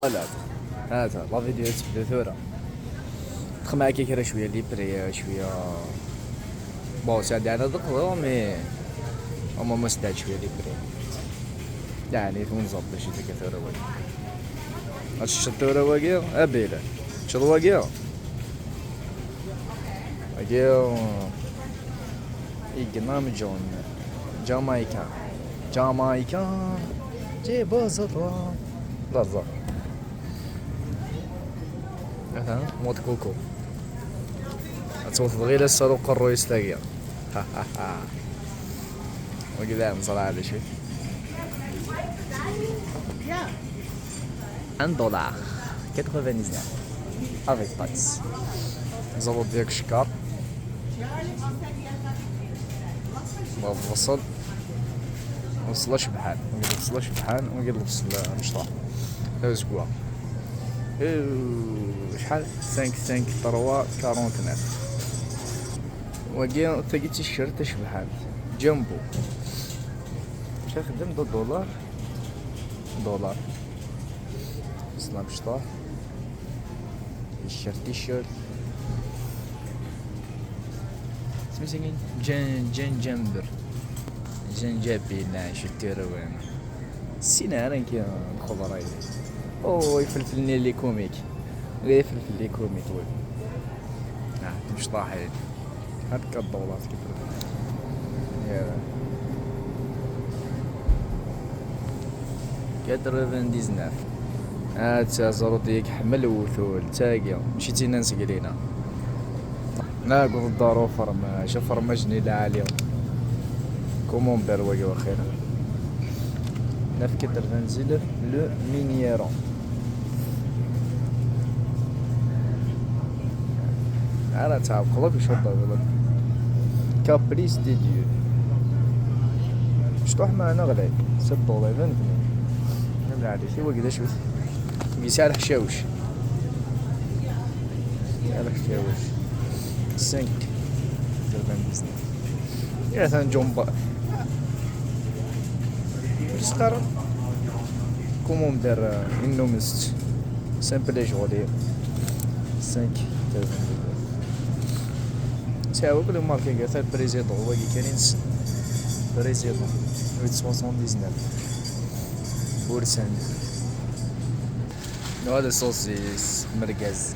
لا هذا لا فيديو تبدا ثورة دخل معاك كيرا شوية ليبري شوية بون ساعد انا دقضو مي هما ما سداد شوية ليبري يعني تونزب باش يديك ثورة واقي هادشي الثورة واقي ابيلا شد واقي إيجنام جون جامايكا جيبو زطوا لرزا مثلا موت كوكو توصل غير الصاروخ الرويس تاقيا ها ها ها وكذا نصرع على شي $1 99 avec taxe نزلو ديك الشكار وصل شبحان وصل شبحان وصل مشطاح اسبوع شحال 5 3 49 وكي تلقى تيشيرت شبحان جنبو مشى خدم دولار وصل مشطاح تيشيرت سميتو جنجبر جنجبي لا شتيرو وين السينارة كي الخضراء اوه فلفل لي كوميك غير فلفل لي كوميك وي مش طاحين هكا الدولار كيف يا 99 تا زروديك حمل وثول تاقيا مشيتي ناس قلينا ناقض الدارو فرماج نيلا عالية كومون برواقي وخيرا نفكر ننزل لو مينييرون انا تعب قلب يشرب والله كابريس دي ديو شطوح معنا غلاي $7 فهمتني نملع عليه هو كدا شوف يسال حشاوش يسال حشاوش 5 يا ثان جنبا سقر كومون دار انو مست سامبل جولي 5 تاعو كل ماركه قالت بريزيدون هو اللي كاينين بريزيدون 79 بورسان هذا صوصيس مرقز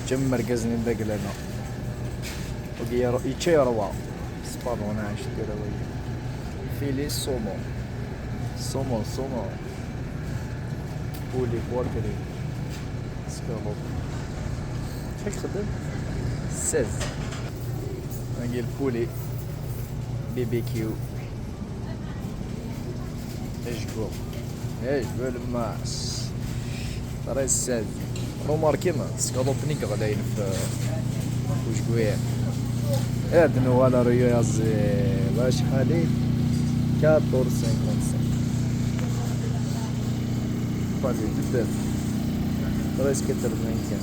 جم مرقز من ذاك لنا وقيا يتشيروا سبارون عايش ديروي فيلي سومو بولي بوركري سكالوب شحال خدم 16 نقول بولي بي بي كيو اجبو الماس ترى 16 روماركينا سكالوبني غاديين في وجكويه ادنو ولا رياض باش حالي 14.55 فالي جدا بريسك 95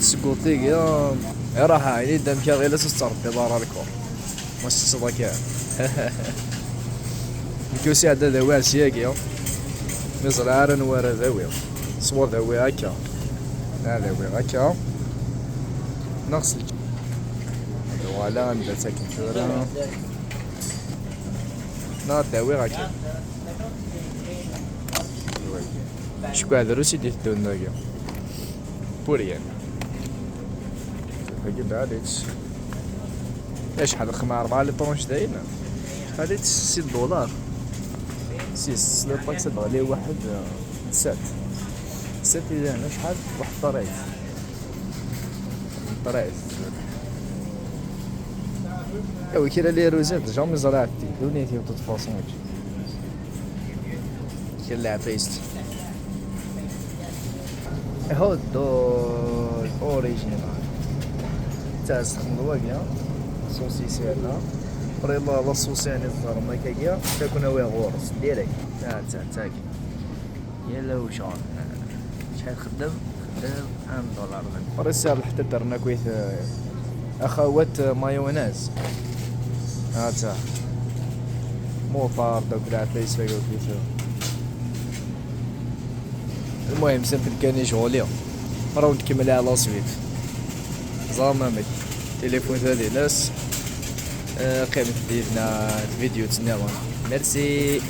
تسقوطيك يا راح عيني دام كا غير لسه دار الكور مش صدقاء الكوسي هذا ذوي سياقي مزرعة عارن ورا ذوي صور ذوي هكا هذا ذوي هكا نغسل ولا نبدا ساكن ثورة ناداوي هكا شكون هذا روسي ديال الدنيا بوريان هاكي بعديت شحال رقم 4 لي طونش داينا هادي $6 سلو باكس غالي واحد 7 إذا هنا شحال واحد طريز ايوا كاين لي روزات جامي زرعتي دونيتي بطوط فاصون كاين العفايست هاد اوريجينال تاع الواقيه صوصيس هنا ريما لا صوصياني الزرما كاكيا تاكل ويا غورس ديريكت تاكي يلا وشون شحال خدم $1 رسال حتى درنا كويت اخوات مايونيز هاتا موطار دوك العفايس فيك وكيفاه. المهم سنت كاني شغولي راهو نكمل على سويت زعما ملي تليفون تاعي ناس قيمة ديرنا الفيديو تسناوها. ميرسي.